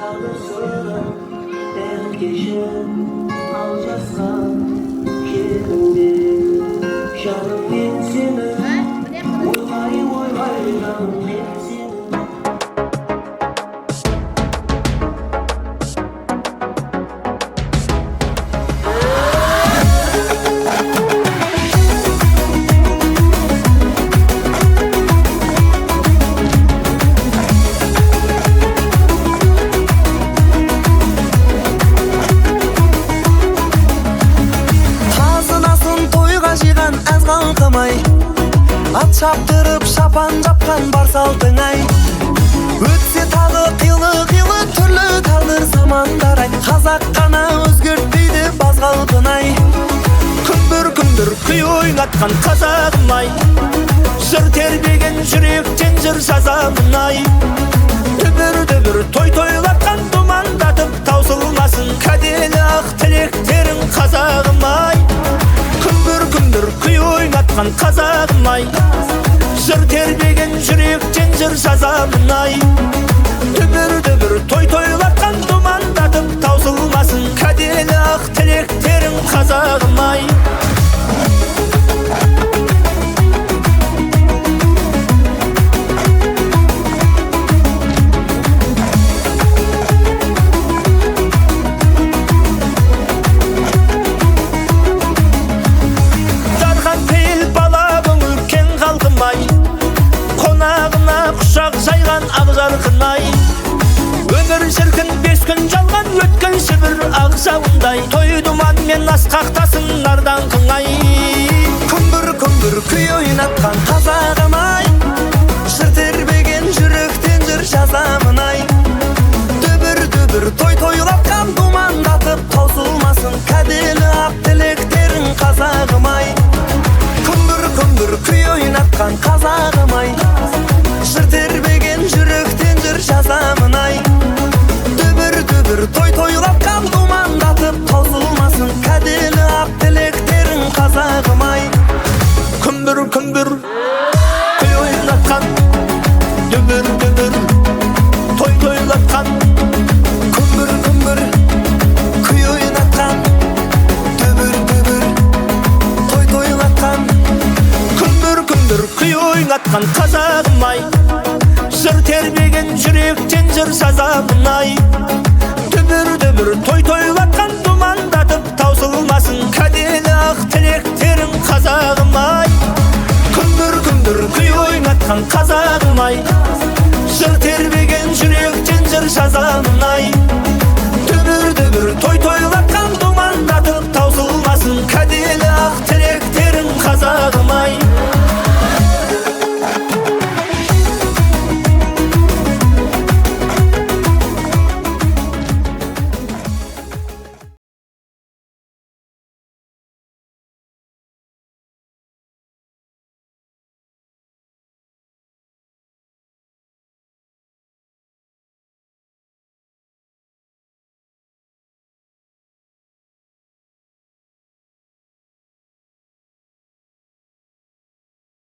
Kalırsın erkeşim alacaksan kimdi? Şanım gitsin vay vay canım gitsin. At çaptırıp şapan japkan bar saltыңай. Өтсе тағы қилы түрлі тағдыр замандар ай. Қазақ қана өзгертпейді баз халқын-ай. Күмбір күй ойнатқан қазағым-ай. Жыр тербеген жүректен жыр жазамын-ай. Дүбір той тойлатқан думандатып таусылмасын кәделі ақ тілектерің қазағым-ай. Күмбір күй ойнатқан қазағым-ай. Жыр тербеген жүректен жыр жазамын-ай. Дүбір той тойлатқан думандатып таусылмасын кәделі ақ тілектерің қазағым-ай. Жарқын-ай, өмір шіркін 5 күн жалған өткен шібір ақ жауындай. Той думанмен асқақтасын ардаңқың-ай. Күмбір күй ойнатқан қазағым-ай. Жыр тербеген жүректен жыр жазамын-ай. Дүбір той тойлатқан думандатып таусылмасын кәделі ақ тілектерің қазағым-ай. Күмбір күй ойнатқан қазағым-ай. Жыр тербеген жүректен жыр жазамын-ай. Дүбір той тойлатқан думандатып таусылмасын кәделі ақ тілектерің қазағым-ай. Күмбір күй ойнатқан, дүбір той тойлатқан. Күмбір күй ойнатқан, дүбір той тойлатқан. Күмбір күй ойнатқан қазағым-ай. Жыр тербеген жүректен жыр жазамын-ай. Дүбір той тойлатқан думандатып таусылмасын кәделі ақ тілектерің қазағым-ай. Күмбір күй ойнатқан қазағым-ай. Жыр тербеген жүректен жыр жазамын-ай. Дүбір той